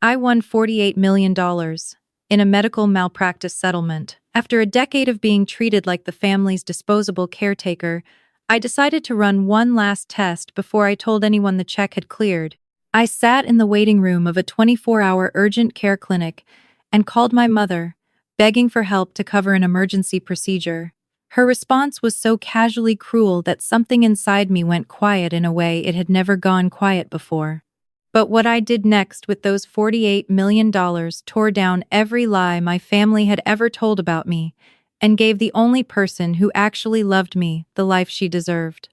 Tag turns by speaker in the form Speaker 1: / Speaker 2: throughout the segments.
Speaker 1: I won $48 million in a medical malpractice settlement. After a decade of being treated like the family's disposable caretaker, I decided to run one last test before I told anyone the check had cleared. I sat in the waiting room of a 24-hour urgent care clinic and called my mother, begging for help to cover an emergency procedure. Her response was so casually cruel that something inside me went quiet in a way it had never gone quiet before. But what I did next with those $48 million tore down every lie my family had ever told about me and gave the only person who actually loved me the life she deserved.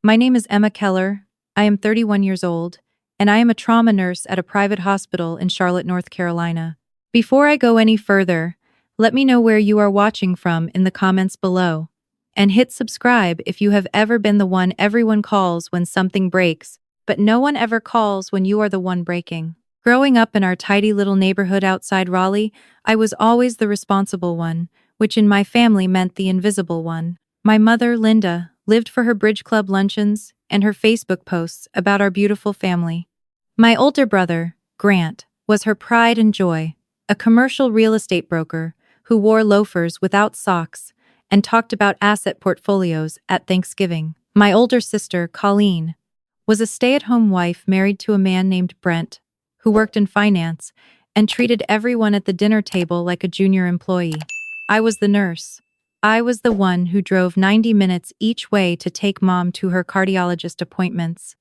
Speaker 1: My name is Emma Keller. I am 31 years old, and I am a trauma nurse at a private hospital in Charlotte, North Carolina. Before I go any further, let me know where you are watching from in the comments below. And hit subscribe if you have ever been the one everyone calls when something breaks, but no one ever calls when you are the one breaking. Growing up in our tidy little neighborhood outside Raleigh, I was always the responsible one, which in my family meant the invisible one. My mother, Linda, lived for her bridge club luncheons and her Facebook posts about our beautiful family. My older brother, Grant, was her pride and joy, a commercial real estate broker who wore loafers without socks and talked about asset portfolios at Thanksgiving. My older sister, Colleen, was a stay-at-home wife married to a man named Brent, who worked in finance and treated everyone at the dinner table like a junior employee. I was the nurse. I was the one who drove 90 minutes each way to take Mom to her cardiologist appointments.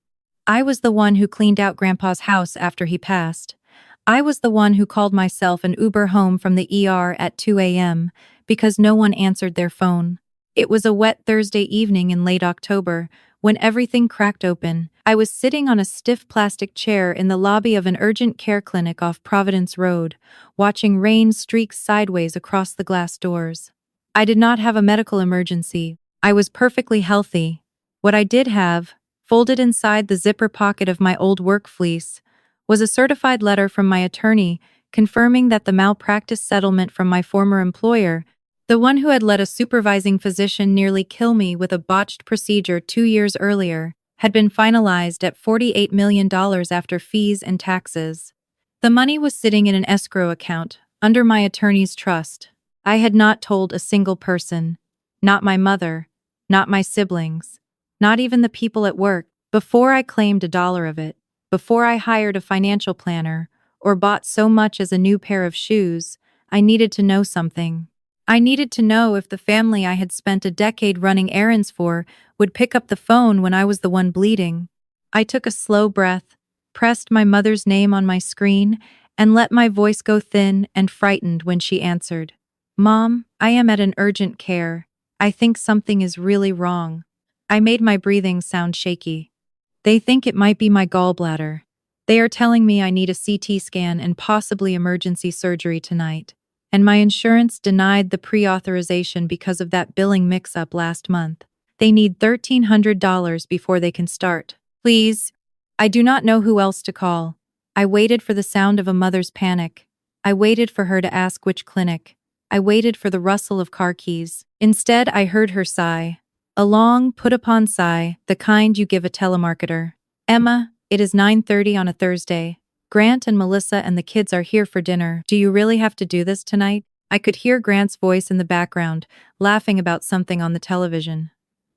Speaker 1: I was the one who cleaned out Grandpa's house after he passed. I was the one who called myself an Uber home from the ER at 2 a.m. because no one answered their phone. It was a wet Thursday evening in late October when everything cracked open. I was sitting on a stiff plastic chair in the lobby of an urgent care clinic off Providence Road, watching rain streak sideways across the glass doors. I did not have a medical emergency. I was perfectly healthy. What I did have, folded inside the zipper pocket of my old work fleece, was a certified letter from my attorney confirming that the malpractice settlement from my former employer, the one who had let a supervising physician nearly kill me with a botched procedure 2 years earlier, had been finalized at $48 million after fees and taxes. The money was sitting in an escrow account, under my attorney's trust. I had not told a single person, not my mother, not my siblings, not even the people at work, before I claimed $1 of it, before I hired a financial planner, or bought so much as a new pair of shoes. I needed to know something. I needed to know if the family I had spent a decade running errands for would pick up the phone when I was the one bleeding. I took a slow breath, pressed my mother's name on my screen, and let my voice go thin and frightened when she answered. "Mom, I am at an urgent care. I think something is really wrong." I made my breathing sound shaky. "They think it might be my gallbladder. They are telling me I need a CT scan and possibly emergency surgery tonight. And my insurance denied the pre-authorization because of that billing mix-up last month. They need $1,300 before they can start. Please." I do not know who else to call. I waited for the sound of a mother's panic. I waited for her to ask which clinic. I waited for the rustle of car keys. Instead, I heard her sigh. A long, put-upon sigh, the kind you give a telemarketer. "Emma, it is 9:30 on a Thursday. Grant and Melissa and the kids are here for dinner. Do you really have to do this tonight?" I could hear Grant's voice in the background, laughing about something on the television.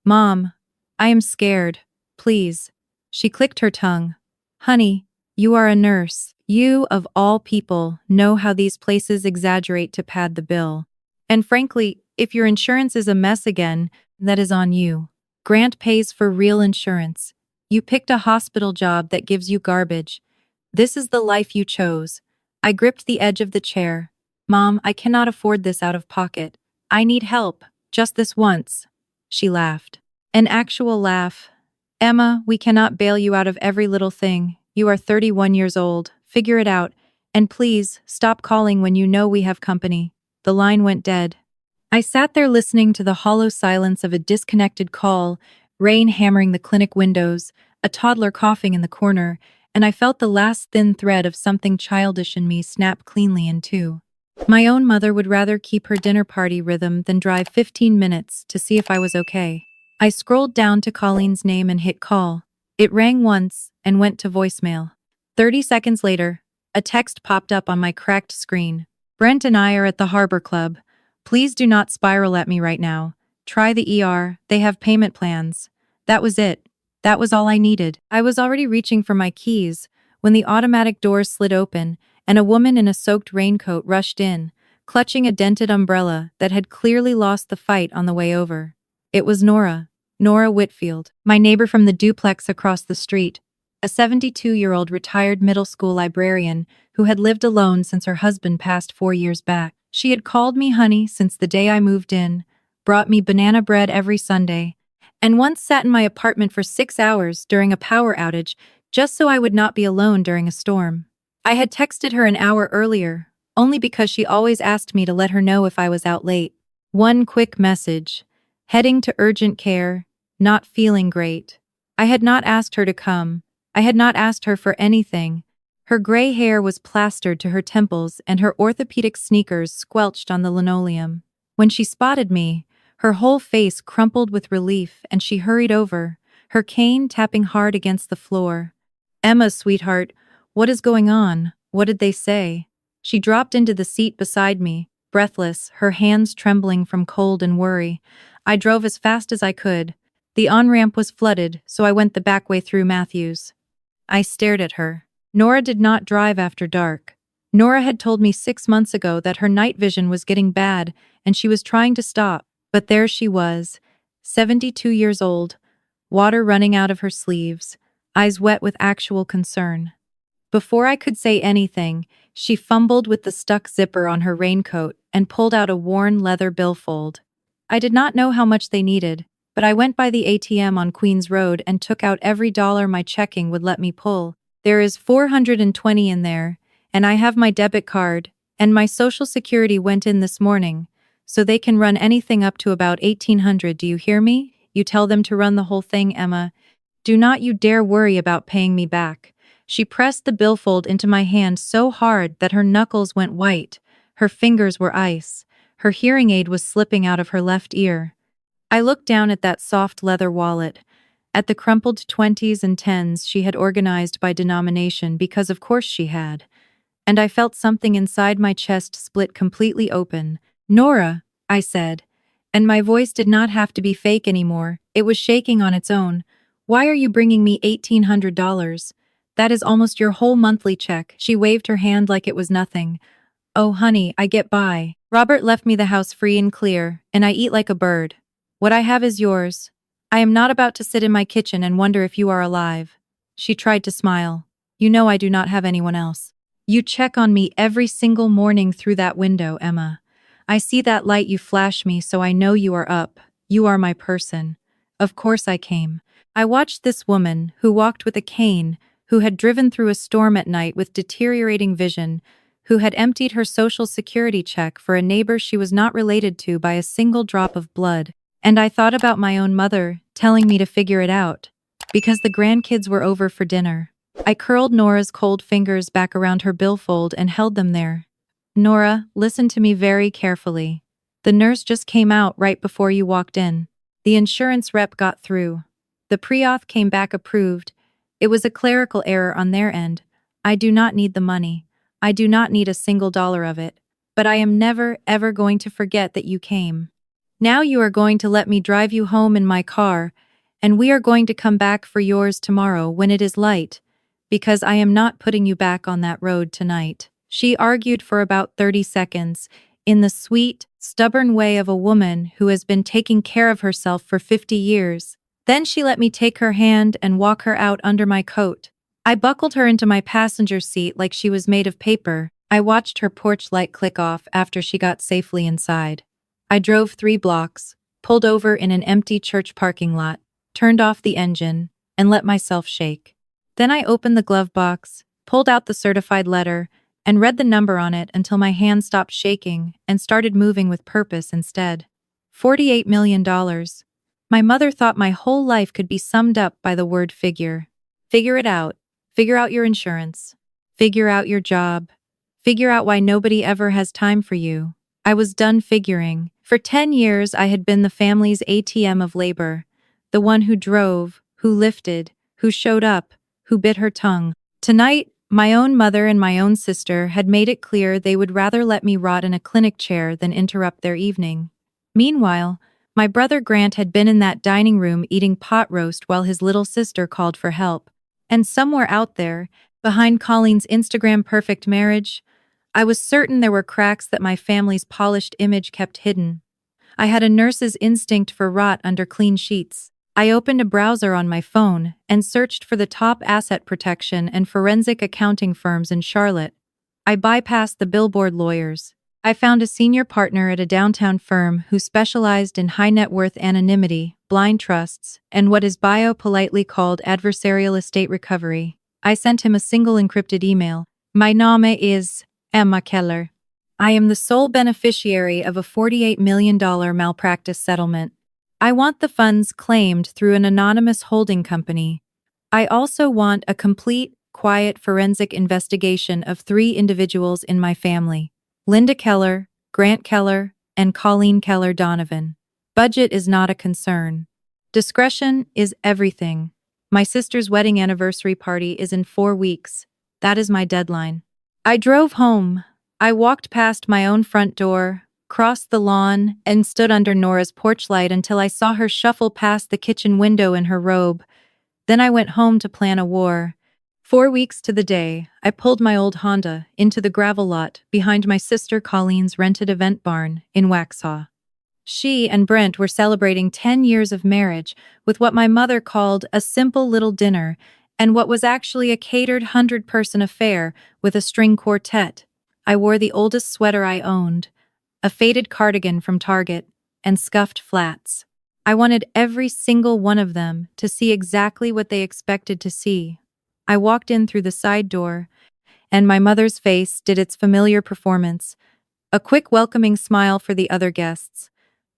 Speaker 1: "Mom, I am scared. Please." She clicked her tongue. "Honey, you are a nurse. You, of all people, know how these places exaggerate to pad the bill. And frankly, if your insurance is a mess again, that is on you. Grant pays for real insurance. You picked a hospital job that gives you garbage. This is the life you chose." I gripped the edge of the chair. "Mom, I cannot afford this out of pocket. I need help, just this once." She laughed. An actual laugh. "Emma, we cannot bail you out of every little thing. You are 31 years old. Figure it out. And please, stop calling when you know we have company." The line went dead. I sat there listening to the hollow silence of a disconnected call, rain hammering the clinic windows, a toddler coughing in the corner, and I felt the last thin thread of something childish in me snap cleanly in two. My own mother would rather keep her dinner party rhythm than drive 15 minutes to see if I was okay. I scrolled down to Colleen's name and hit call. It rang once and went to voicemail. 30 seconds later, A text popped up on my cracked screen. Brent and I are at the Harbor Club. Please do not spiral at me right now. Try the ER, they have payment plans. That was it. That was all I needed. I was already reaching for my keys when the automatic doors slid open and a woman in a soaked raincoat rushed in, clutching a dented umbrella that had clearly lost the fight on the way over. It was Nora. Nora Whitfield, my neighbor from the duplex across the street, a 72-year-old retired middle school librarian who had lived alone since her husband passed 4 years back. She had called me honey since the day I moved in, brought me banana bread every Sunday, and once sat in my apartment for 6 hours during a power outage just so I would not be alone during a storm. I had texted her an hour earlier, only because she always asked me to let her know if I was out late. One quick message. Heading to urgent care, not feeling great. I had not asked her to come. I had not asked her for anything. Her gray hair was plastered to her temples and her orthopedic sneakers squelched on the linoleum. When she spotted me, her whole face crumpled with relief and she hurried over, her cane tapping hard against the floor. Emma, sweetheart, what is going on? What did they say? She dropped into the seat beside me, breathless, her hands trembling from cold and worry. I drove as fast as I could. The on-ramp was flooded, so I went the back way through Matthews. I stared at her. Nora did not drive after dark. Nora had told me 6 months ago that her night vision was getting bad and she was trying to stop, but there she was, 72 years old, water running out of her sleeves, eyes wet with actual concern. Before I could say anything, she fumbled with the stuck zipper on her raincoat and pulled out a worn leather billfold. I did not know how much they needed, but I went by the ATM on Queens Road and took out every dollar my checking would let me pull. There is $420 in there, and I have my debit card, and my Social Security went in this morning, so they can run anything up to about $1,800. Do you hear me? You tell them to run the whole thing, Emma. Do not you dare worry about paying me back. She pressed the billfold into my hand so hard that her knuckles went white. Her fingers were ice. Her hearing aid was slipping out of her left ear. I looked down at that soft leather wallet, at the crumpled 20s and 10s she had organized by denomination because of course she had, and I felt something inside my chest split completely open. Nora, I said, and my voice did not have to be fake anymore. It was shaking on its own. Why are you bringing me $1,800? That is almost your whole monthly check. She waved her hand like it was nothing. Oh, honey, I get by. Robert left me the house free and clear, and I eat like a bird. What I have is yours. I am not about to sit in my kitchen and wonder if you are alive. She tried to smile. You know I do not have anyone else. You check on me every single morning through that window, Emma. I see that light you flash me, so I know you are up. You are my person. Of course I came. I watched this woman, who walked with a cane, who had driven through a storm at night with deteriorating vision, who had emptied her Social Security check for a neighbor she was not related to by a single drop of blood. And I thought about my own mother, telling me to figure it out, because the grandkids were over for dinner. I curled Nora's cold fingers back around her billfold and held them there. Nora, listen to me very carefully. The nurse just came out right before you walked in. The insurance rep got through. The pre-auth came back approved. It was a clerical error on their end. I do not need the money. I do not need a single dollar of it. But I am never, ever going to forget that you came. Now you are going to let me drive you home in my car, and we are going to come back for yours tomorrow when it is light, because I am not putting you back on that road tonight. She argued for about 30 seconds, in the sweet, stubborn way of a woman who has been taking care of herself for 50 years. Then she let me take her hand and walk her out under my coat. I buckled her into my passenger seat like she was made of paper. I watched her porch light click off after she got safely inside. I drove 3 blocks, pulled over in an empty church parking lot, turned off the engine, and let myself shake. Then I opened the glove box, pulled out the certified letter, and read the number on it until my hand stopped shaking and started moving with purpose instead. $48 million. My mother thought my whole life could be summed up by the word figure. Figure it out. Figure out your insurance. Figure out your job. Figure out why nobody ever has time for you. I was done figuring. For 10 years, I had been the family's ATM of labor. The one who drove, who lifted, who showed up, who bit her tongue. Tonight, My own mother and my own sister had made it clear they would rather let me rot in a clinic chair than interrupt their evening. Meanwhile, my brother Grant had been in that dining room eating pot roast while his little sister called for help. And somewhere out there, behind Colleen's Instagram perfect marriage, I was certain there were cracks that my family's polished image kept hidden. I had a nurse's instinct for rot under clean sheets. I opened a browser on my phone and searched for the top asset protection and forensic accounting firms in Charlotte. I bypassed the billboard lawyers. I found a senior partner at a downtown firm who specialized in high net worth anonymity, blind trusts, and what is politely called adversarial estate recovery. I sent him a single encrypted email. My name is Emma Keller. I am the sole beneficiary of a $48 million malpractice settlement. I want the funds claimed through an anonymous holding company. I also want a complete, quiet forensic investigation of 3 individuals in my family: Linda Keller, Grant Keller, and Colleen Keller Donovan. Budget is not a concern. Discretion is everything. My sister's wedding anniversary party is in 4 weeks. That is my deadline. I drove home. I walked past my own front door, crossed the lawn, and stood under Nora's porch light until I saw her shuffle past the kitchen window in her robe. Then I went home to plan a war. 4 weeks to the day, I pulled my old Honda into the gravel lot behind my sister Colleen's rented event barn in Waxhaw. She and Brent were celebrating 10 years of marriage with what my mother called a simple little dinner and what was actually a catered 100-person affair with a string quartet. I wore the oldest sweater I owned, a faded cardigan from Target, and scuffed flats. I wanted every single one of them to see exactly what they expected to see. I walked in through the side door, and my mother's face did its familiar performance, a quick welcoming smile for the other guests,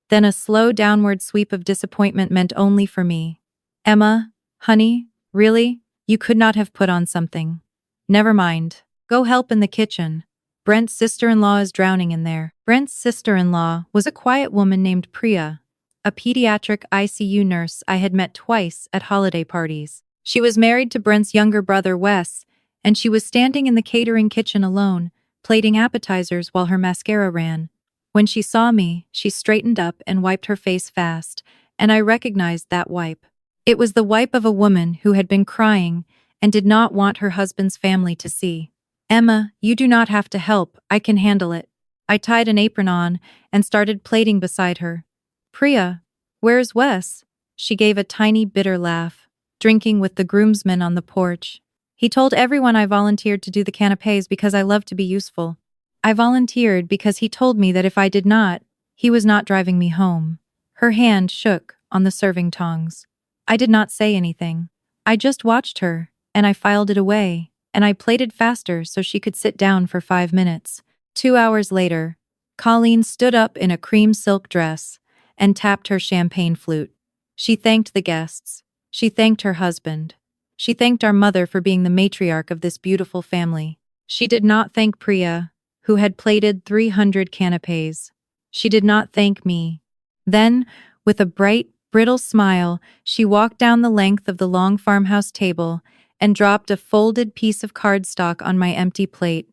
Speaker 1: then a slow downward sweep of disappointment meant only for me. Emma, honey, really? You could not have put on something. Never mind. Go help in the kitchen. Brent's sister-in-law is drowning in there. Brent's sister-in-law was a quiet woman named Priya, a pediatric ICU nurse I had met twice at holiday parties. She was married to Brent's younger brother Wes, and she was standing in the catering kitchen alone, plating appetizers while her mascara ran. When she saw me, she straightened up and wiped her face fast, and I recognized that wipe. It was the wipe of a woman who had been crying and did not want her husband's family to see. Emma, you do not have to help, I can handle it. I tied an apron on and started plating beside her. Priya, where's Wes? She gave a tiny bitter laugh, drinking with the groomsmen on the porch. He told everyone I volunteered to do the canapés because I love to be useful. I volunteered because he told me that if I did not, he was not driving me home. Her hand shook on the serving tongs. I did not say anything. I just watched her, and I filed it away, and I plated faster so she could sit down for 5 minutes. 2 hours later, Colleen stood up in a cream silk dress and tapped her champagne flute. She thanked the guests. She thanked her husband. She thanked our mother for being the matriarch of this beautiful family. She did not thank Priya, who had plated 300 canapés. She did not thank me. Then, with a bright, brittle smile, she walked down the length of the long farmhouse table and dropped a folded piece of cardstock on my empty plate.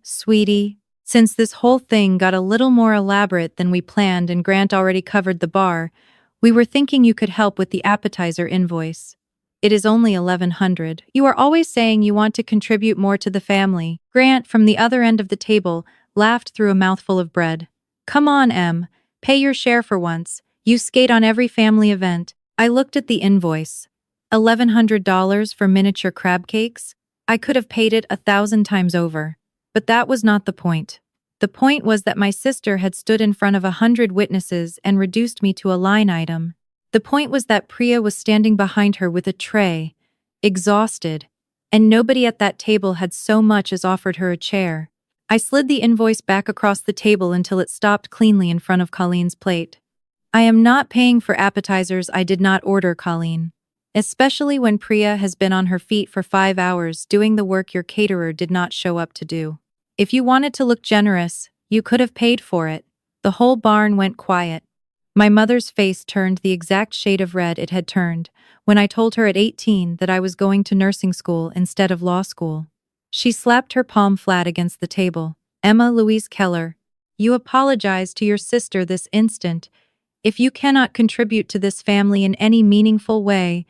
Speaker 1: Sweetie, since this whole thing got a little more elaborate than we planned and Grant already covered the bar, we were thinking you could help with the appetizer invoice. It is only $1,100. You are always saying you want to contribute more to the family. Grant, from the other end of the table, laughed through a mouthful of bread. Come on, Em. Pay your share for once. You skate on every family event. I looked at the invoice. $1,100 for miniature crab cakes? I could have paid it 1,000 times over. But that was not the point. The point was that my sister had stood in front of 100 witnesses and reduced me to a line item. The point was that Priya was standing behind her with a tray, exhausted, and nobody at that table had so much as offered her a chair. I slid the invoice back across the table until it stopped cleanly in front of Colleen's plate. I am not paying for appetizers I did not order, Colleen. Especially when Priya has been on her feet for 5 hours doing the work your caterer did not show up to do. If you wanted to look generous, you could have paid for it. The whole barn went quiet. My mother's face turned the exact shade of red it had turned when I told her at 18 that I was going to nursing school instead of law school. She slapped her palm flat against the table. Emma Louise Keller, you apologize to your sister this instant. If you cannot contribute to this family in any meaningful way,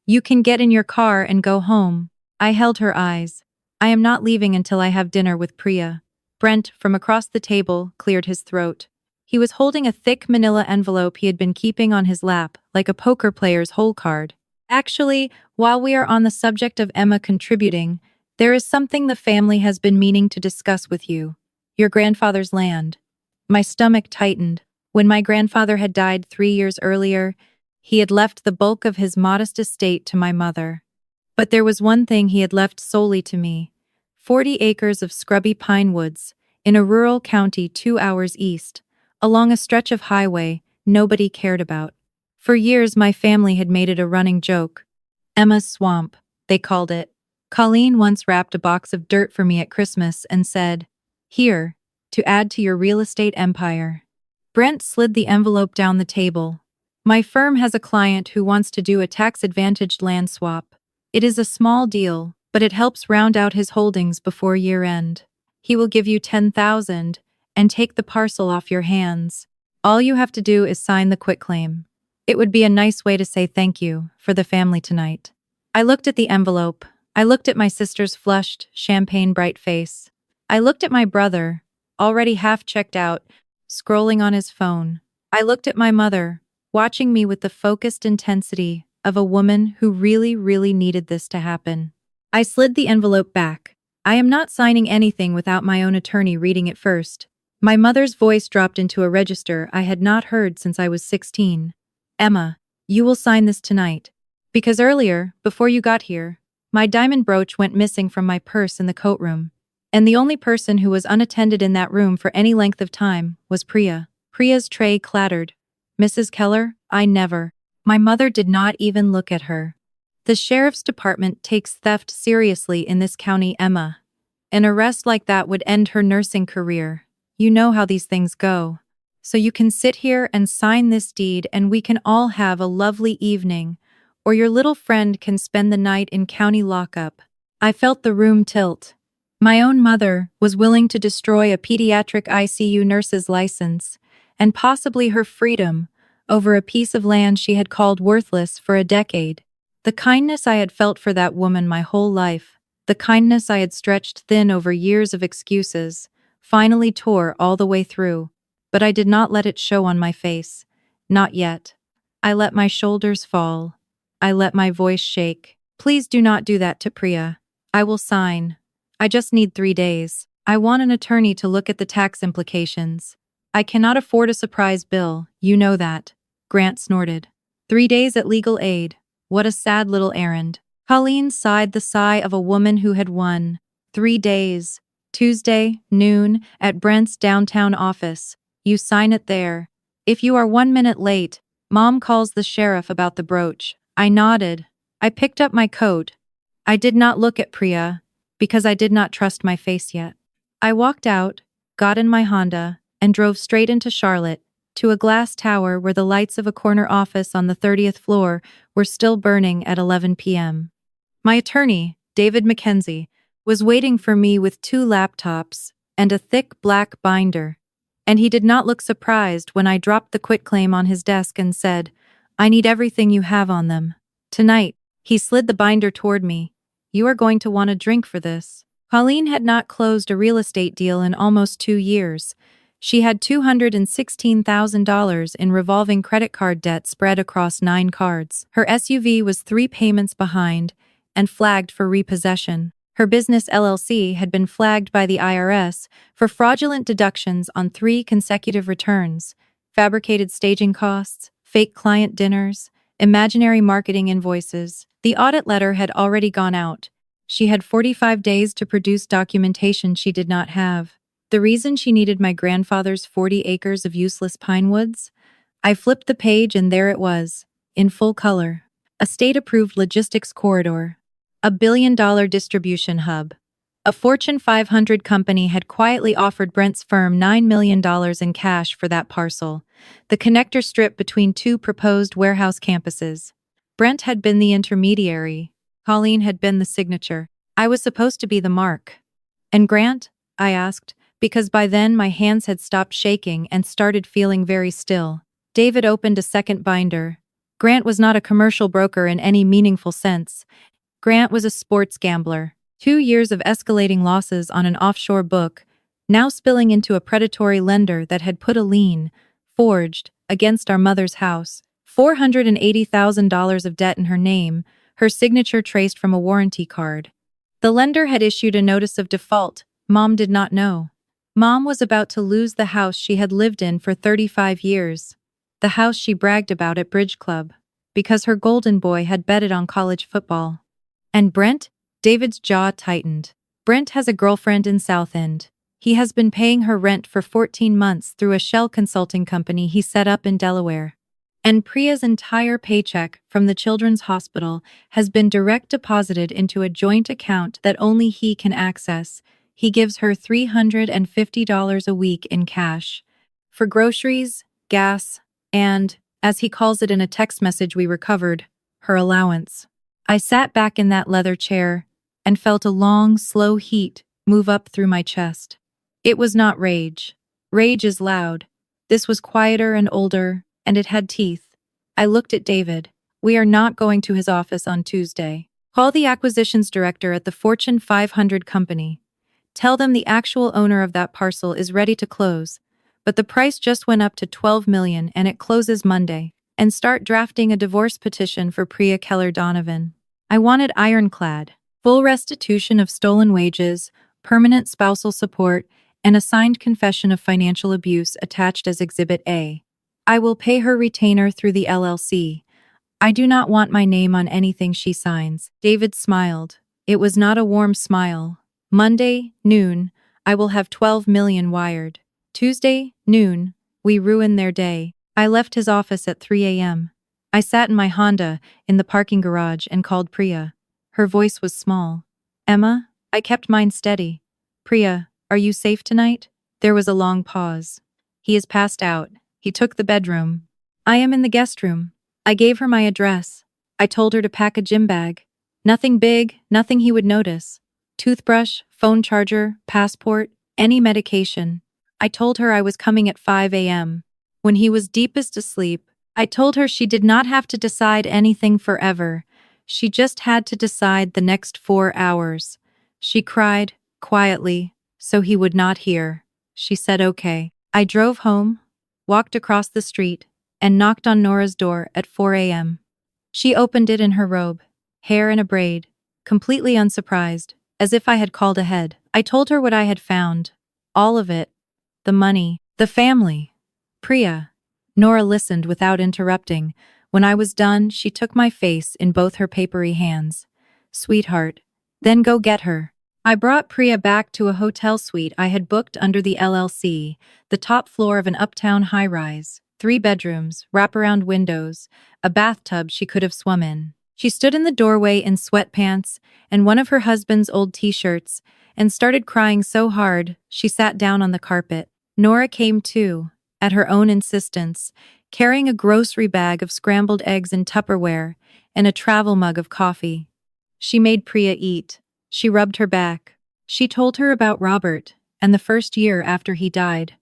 Speaker 1: you can get in your car and go home. I held her eyes. I am not leaving until I have dinner with Priya. Brent, from across the table, cleared his throat. He was holding a thick manila envelope he had been keeping on his lap, like a poker player's hole card. Actually, while we are on the subject of Emma contributing, there is something the family has been meaning to discuss with you. Your grandfather's land. My stomach tightened. When my grandfather had died 3 years earlier, he had left the bulk of his modest estate to my mother. But there was one thing he had left solely to me: 40 acres of scrubby pine woods, in a rural county 2 hours east, along a stretch of highway nobody cared about. For years my family had made it a running joke. Emma's Swamp, they called it. Colleen once wrapped a box of dirt for me at Christmas and said, "Here, to add to your real estate empire." Brent slid the envelope down the table. My firm has a client who wants to do a tax-advantaged land swap. It is a small deal, but it helps round out his holdings before year-end. He will give you $10,000 and take the parcel off your hands. All you have to do is sign the quitclaim. It would be a nice way to say thank you for the family tonight. I looked at the envelope. I looked at my sister's flushed, champagne-bright face. I looked at my brother, already half checked out, scrolling on his phone. I looked at my mother, watching me with the focused intensity of a woman who really needed this to happen. I slid the envelope back. I am not signing anything without my own attorney reading it first. My mother's voice dropped into a register I had not heard since I was 16. Emma, you will sign this tonight. Because earlier, before you got here, my diamond brooch went missing from my purse in the coat room. And the only person who was unattended in that room for any length of time was Priya. Priya's tray clattered. Mrs. Keller, I never. My mother did not even look at her. The sheriff's department takes theft seriously in this county, Emma. An arrest like that would end her nursing career. You know how these things go. So you can sit here and sign this deed and we can all have a lovely evening, or your little friend can spend the night in county lockup. I felt the room tilt. My own mother was willing to destroy a pediatric ICU nurse's license, and possibly her freedom, over a piece of land she had called worthless for a decade. The kindness I had felt for that woman my whole life, the kindness I had stretched thin over years of excuses, finally tore all the way through. But I did not let it show on my face. Not yet. I let my shoulders fall. I let my voice shake. Please do not do that to Priya. I will sign. I just need 3 days. I want an attorney to look at the tax implications. I cannot afford a surprise bill, you know that. Grant snorted. 3 days at legal aid. What a sad little errand. Colleen sighed the sigh of a woman who had won. 3 days. Tuesday, noon, at Brent's downtown office. You sign it there. If you are 1 minute late, Mom calls the sheriff about the brooch. I nodded. I picked up my coat. I did not look at Priya, because I did not trust my face yet. I walked out, got in my Honda, and drove straight into Charlotte, to a glass tower where the lights of a corner office on the 30th floor were still burning at 11 p.m. My attorney, David Mackenzie, was waiting for me with 2 laptops and a thick black binder, and he did not look surprised when I dropped the quitclaim on his desk and said, "I need everything you have on them. Tonight." He slid the binder toward me. "You are going to want a drink for this." Colleen had not closed a real estate deal in almost 2 years. She had $216,000 in revolving credit card debt spread across 9 cards. Her SUV was 3 payments behind and flagged for repossession. Her business LLC had been flagged by the IRS for fraudulent deductions on 3 consecutive returns, fabricated staging costs, fake client dinners, imaginary marketing invoices. The audit letter had already gone out. She had 45 days to produce documentation she did not have. The reason she needed my grandfather's 40 acres of useless pine woods? I flipped the page and there it was, in full color. A state-approved logistics corridor. A billion-dollar distribution hub. A Fortune 500 company had quietly offered Brent's firm $9 million in cash for that parcel, the connector strip between 2 proposed warehouse campuses. Brent had been the intermediary. Colleen had been the signature. I was supposed to be the mark. And Grant? I asked, because by then my hands had stopped shaking and started feeling very still. David opened a second binder. Grant was not a commercial broker in any meaningful sense. Grant was a sports gambler. 2 years of escalating losses on an offshore book, now spilling into a predatory lender that had put a lien, forged, against our mother's house. $480,000 of debt in her name, her signature traced from a warranty card. The lender had issued a notice of default. Mom did not know. Mom was about to lose the house she had lived in for 35 years. The house she bragged about at Bridge Club. Because her golden boy had betted on college football. And Brent? David's jaw tightened. Brent has a girlfriend in South End. He has been paying her rent for 14 months through a shell consulting company he set up in Delaware. And Priya's entire paycheck from the Children's Hospital has been direct deposited into a joint account that only he can access. He gives her $350 a week in cash. For groceries, gas, and, as he calls it in a text message we recovered, her allowance. I sat back in that leather chair and felt a long, slow heat move up through my chest. It was not rage. Rage is loud. This was quieter and older, and it had teeth. I looked at David. We are not going to his office on Tuesday. Call the acquisitions director at the Fortune 500 company. Tell them the actual owner of that parcel is ready to close, but the price just went up to $12 million and it closes Monday. And start drafting a divorce petition for Priya Keller Donovan. I wanted ironclad, full restitution of stolen wages, permanent spousal support, and a signed confession of financial abuse attached as Exhibit A. I will pay her retainer through the LLC. I do not want my name on anything she signs. David smiled. It was not a warm smile. Monday, noon, I will have 12 million wired. Tuesday, noon, we ruin their day. I left his office at 3 a.m. I sat in my Honda in the parking garage and called Priya. Her voice was small. Emma, I kept mine steady. Priya, are you safe tonight? There was a long pause. He is passed out. He took the bedroom. I am in the guest room. I gave her my address. I told her to pack a gym bag. Nothing big, nothing he would notice. Toothbrush, phone charger, passport, any medication. I told her I was coming at 5 a.m. When he was deepest asleep, I told her she did not have to decide anything forever. She just had to decide the next 4 hours. She cried, quietly, so he would not hear. She said okay. I drove home, walked across the street, and knocked on Nora's door at 4 a.m. She opened it in her robe, hair in a braid, completely unsurprised, as if I had called ahead. I told her what I had found. All of it. The money, the family. Priya. Nora listened without interrupting. When I was done, she took my face in both her papery hands. Sweetheart. Then go get her. I brought Priya back to a hotel suite I had booked under the LLC, the top floor of an uptown high-rise. 3 bedrooms, wraparound windows, a bathtub she could have swum in. She stood in the doorway in sweatpants and one of her husband's old t-shirts and started crying so hard she sat down on the carpet. Nora came too, at her own insistence, carrying a grocery bag of scrambled eggs in Tupperware and a travel mug of coffee. She made Priya eat. She rubbed her back. She told her about Robert and the first year after he died.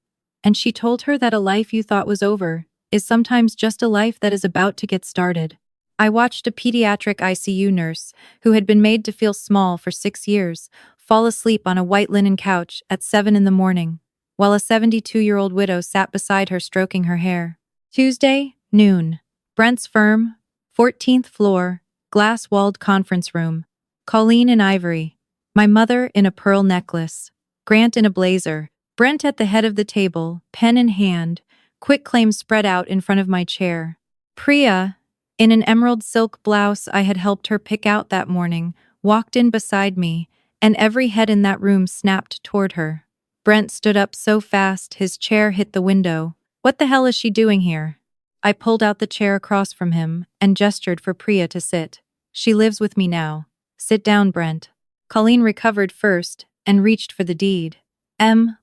Speaker 1: And she told her that a life you thought was over is sometimes just a life that is about to get started. I watched a pediatric ICU nurse, who had been made to feel small for 6 years, fall asleep on a white linen couch at 7 in the morning, while a 72-year-old widow sat beside her stroking her hair. Tuesday, noon. Brent's firm, 14th floor, glass-walled conference room. Colleen in ivory. My mother in a pearl necklace. Grant in a blazer. Brent at the head of the table, pen in hand, quitclaim spread out in front of my chair. Priya, in an emerald silk blouse I had helped her pick out that morning, walked in beside me, and every head in that room snapped toward her. Brent stood up so fast his chair hit the window. What the hell is she doing here? I pulled out the chair across from him and gestured for Priya to sit. She lives with me now. Sit down, Brent. Colleen recovered first and reached for the deed.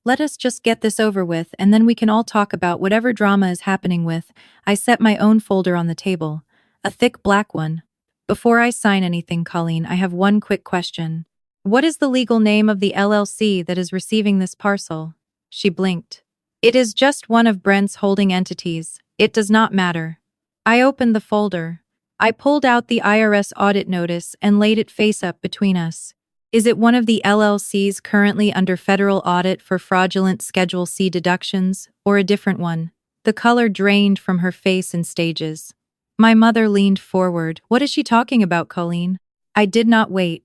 Speaker 1: Let us just get this over with and then we can all talk about whatever drama is happening with. I set my own folder on the table. A thick black one. Before I sign anything, Colleen, I have one quick question. What is the legal name of the LLC that is receiving this parcel? She blinked. It is just one of Brent's holding entities. It does not matter. I opened the folder. I pulled out the IRS audit notice and laid it face up between us. Is it one of the LLCs currently under federal audit for fraudulent Schedule C deductions, or a different one? The color drained from her face in stages. My mother leaned forward. What is she talking about, Colleen? I did not wait.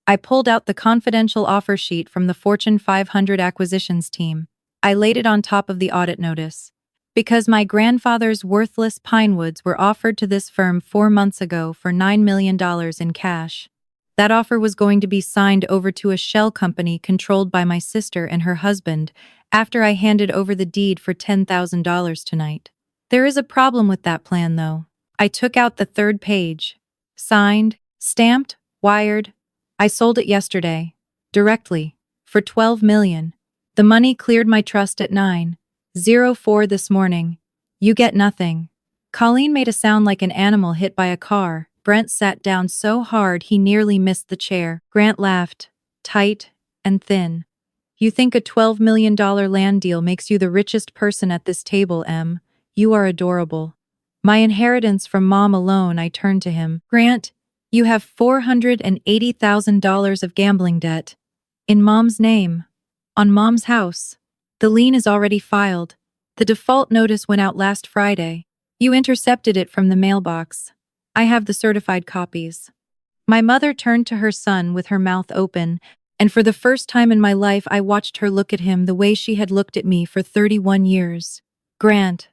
Speaker 1: I pulled out the confidential offer sheet from the Fortune 500 acquisitions team. I laid it on top of the audit notice. Because my grandfather's worthless pine woods were offered to this firm 4 months ago for $9 million in cash. That offer was going to be signed over to a shell company controlled by my sister and her husband after I handed over the deed for $10,000 tonight. There is a problem with that plan, though. I took out the third page. Signed, stamped, wired. I sold it yesterday. Directly. For $12 million. The money cleared my trust at 9:04 this morning. You get nothing. Colleen made a sound like an animal hit by a car. Brent sat down so hard he nearly missed the chair. Grant laughed. Tight and thin. You think a $12 million land deal makes you the richest person at this table, Em. You are adorable. My inheritance from Mom alone. I turned to him. Grant, you have $480,000 of gambling debt. In Mom's name. On Mom's house. The lien is already filed. The default notice went out last Friday. You intercepted it from the mailbox. I have the certified copies. My mother turned to her son with her mouth open, and for the first time in my life I watched her look at him the way she had looked at me for 31 years. Grant,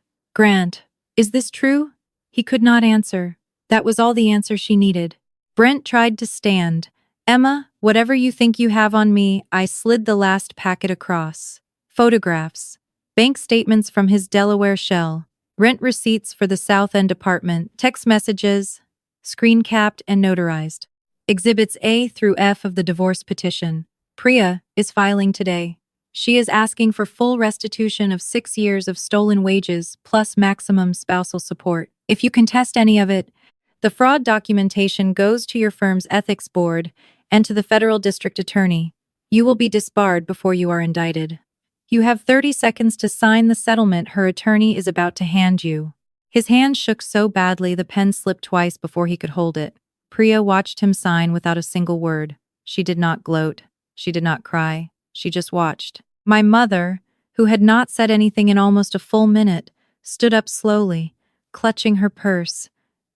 Speaker 1: is this true? He could not answer. That was all the answer she needed. Brent tried to stand. Emma, whatever you think you have on me. I slid the last packet across. Photographs. Bank statements from his Delaware shell. Rent receipts for the South End apartment. Text messages. Screen capped and notarized. Exhibits A through F of the divorce petition. Priya is filing today. She is asking for full restitution of 6 years of stolen wages plus maximum spousal support. If you contest any of it, the fraud documentation goes to your firm's ethics board and to the federal district attorney. You will be disbarred before you are indicted. You have 30 seconds to sign the settlement her attorney is about to hand you. His hand shook so badly the pen slipped twice before he could hold it. Priya watched him sign without a single word. She did not gloat. She did not cry. She just watched. My mother, who had not said anything in almost a full minute, stood up slowly, clutching her purse.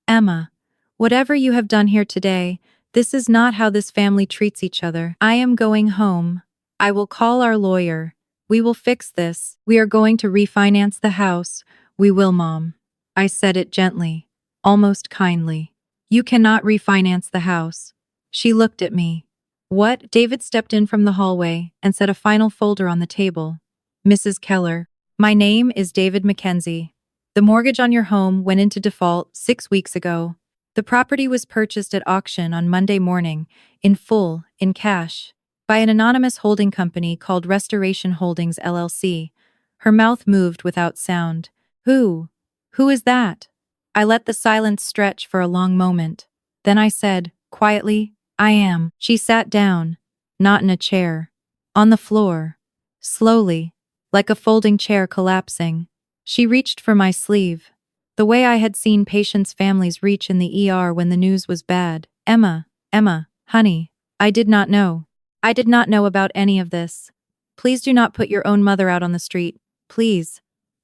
Speaker 1: Emma, whatever you have done here today, this is not how this family treats each other. I am going home. I will call our lawyer. We will fix this. We are going to refinance the house. We will, Mom. I said it gently, almost kindly. You cannot refinance the house. She looked at me. What? David stepped in from the hallway and set a final folder on the table. Mrs. Keller, my name is David Mackenzie. The mortgage on your home went into default 6 weeks ago. The property was purchased at auction on Monday morning, in full, in cash, by an anonymous holding company called Restoration Holdings LLC. Her mouth moved without sound. Who? Who is that? I let the silence stretch for a long moment. Then I said, quietly, I am. She sat down, not in a chair, on the floor, slowly, like a folding chair collapsing. She reached for my sleeve, the way I had seen patients' families reach in the ER when the news was bad. Emma, honey, I did not know. I did not know about any of this. Please do not put your own mother out on the street. Please.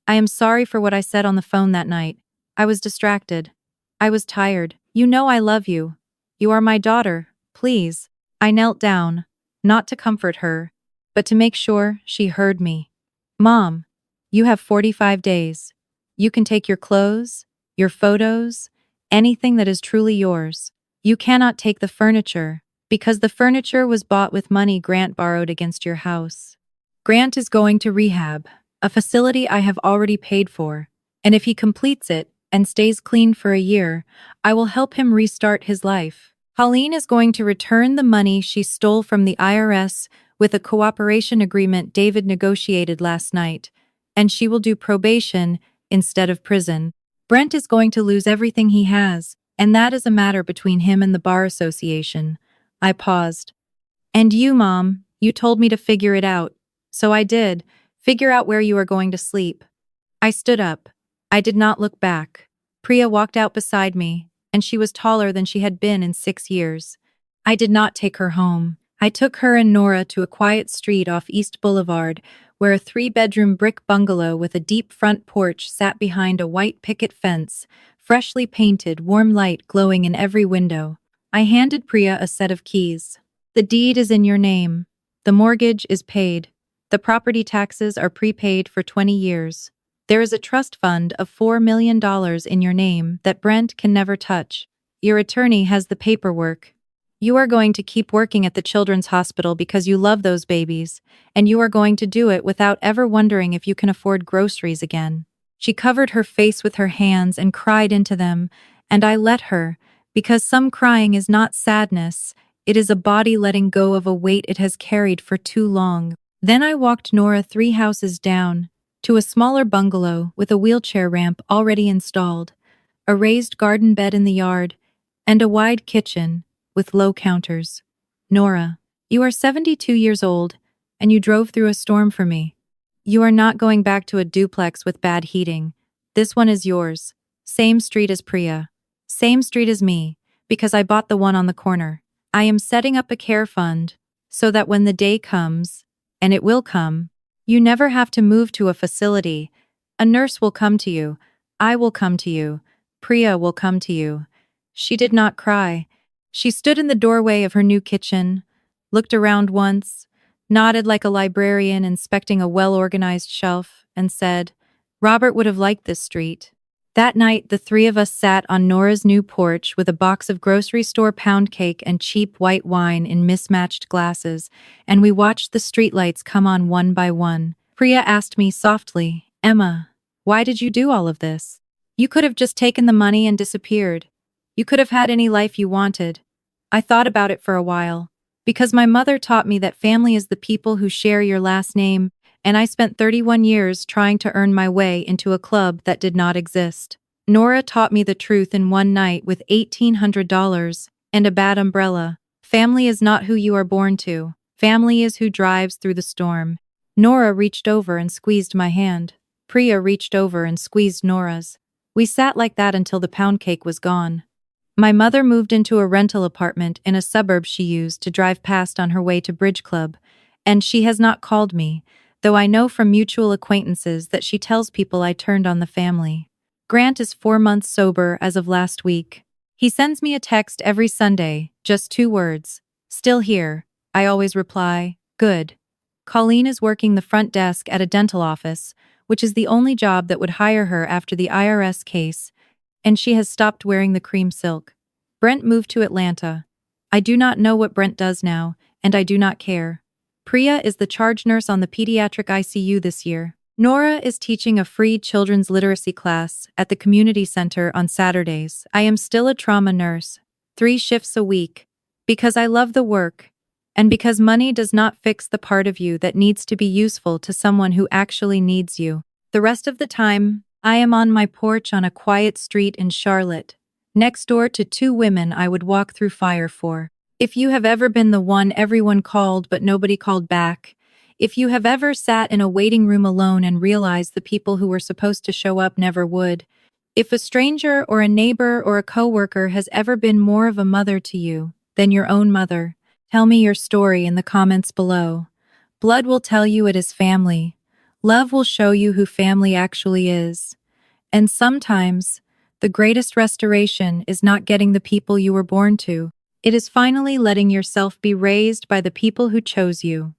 Speaker 1: I am sorry for what I said on the phone that night. I was distracted. I was tired. You know I love you. You are my daughter. Please. I knelt down, not to comfort her, but to make sure she heard me. Mom, you have 45 days. You can take your clothes, your photos, anything that is truly yours. You cannot take the furniture, because the furniture was bought with money Grant borrowed against your house. Grant is going to rehab, a facility I have already paid for, and if he completes it and stays clean for a year, I will help him restart his life. Colleen is going to return the money she stole from the IRS with a cooperation agreement David negotiated last night, and she will do probation instead of prison. Brent is going to lose everything he has, and that is a matter between him and the Bar Association. I paused. And you, Mom, you told me to figure it out. So I did. Figure out where you are going to sleep. I stood up. I did not look back. Priya walked out beside me, and she was taller than she had been in 6 years. I did not take her home. I took her and Nora to a quiet street off East Boulevard, where a 3-bedroom brick bungalow with a deep front porch sat behind a white picket fence, freshly painted, warm light glowing in every window. I handed Priya a set of keys. The deed is in your name. The mortgage is paid. The property taxes are prepaid for 20 years. There is a trust fund of $4 million in your name that Brent can never touch. Your attorney has the paperwork. You are going to keep working at the children's hospital because you love those babies, and you are going to do it without ever wondering if you can afford groceries again. She covered her face with her hands and cried into them, and I let her, because some crying is not sadness, it is a body letting go of a weight it has carried for too long. Then I walked Nora 3 houses down, to a smaller bungalow with a wheelchair ramp already installed, a raised garden bed in the yard, and a wide kitchen with low counters. Nora, you are 72 years old, and you drove through a storm for me. You are not going back to a duplex with bad heating. This one is yours. Same street as Priya. Same street as me, because I bought the one on the corner. I am setting up a care fund, so that when the day comes, and it will come, you never have to move to a facility. A nurse will come to you. I will come to you. Priya will come to you. She did not cry. She stood in the doorway of her new kitchen, looked around once, nodded like a librarian inspecting a well-organized shelf, and said, "Robert would have liked this street." That night, the 3 of us sat on Nora's new porch with a box of grocery store pound cake and cheap white wine in mismatched glasses, and we watched the streetlights come on one by one. Priya asked me softly, "Emma, why did you do all of this? You could have just taken the money and disappeared. You could have had any life you wanted." I thought about it for a while, because my mother taught me that family is the people who share your last name, and I spent 31 years trying to earn my way into a club that did not exist. Nora taught me the truth in one night with $1,800 and a bad umbrella. Family is not who you are born to. Family is who drives through the storm. Nora reached over and squeezed my hand. Priya reached over and squeezed Nora's. We sat like that until the pound cake was gone. My mother moved into a rental apartment in a suburb she used to drive past on her way to Bridge Club, and she has not called me, though I know from mutual acquaintances that she tells people I turned on the family. Grant is 4 months sober as of last week. He sends me a text every Sunday, just 2 words. "Still here." I always reply, "Good." Colleen is working the front desk at a dental office, which is the only job that would hire her after the IRS case, and she has stopped wearing the cream silk. Brent moved to Atlanta. I do not know what Brent does now, and I do not care. Priya is the charge nurse on the pediatric ICU this year. Nora is teaching a free children's literacy class at the community center on Saturdays. I am still a trauma nurse, 3 shifts a week, because I love the work, and because money does not fix the part of you that needs to be useful to someone who actually needs you. The rest of the time, I am on my porch on a quiet street in Charlotte, next door to 2 women I would walk through fire for. If you have ever been the one everyone called but nobody called back, if you have ever sat in a waiting room alone and realized the people who were supposed to show up never would, if a stranger or a neighbor or a coworker has ever been more of a mother to you than your own mother, tell me your story in the comments below. Blood will tell you it is family. Love will show you who family actually is. And sometimes, the greatest restoration is not getting the people you were born to. It is finally letting yourself be raised by the people who chose you.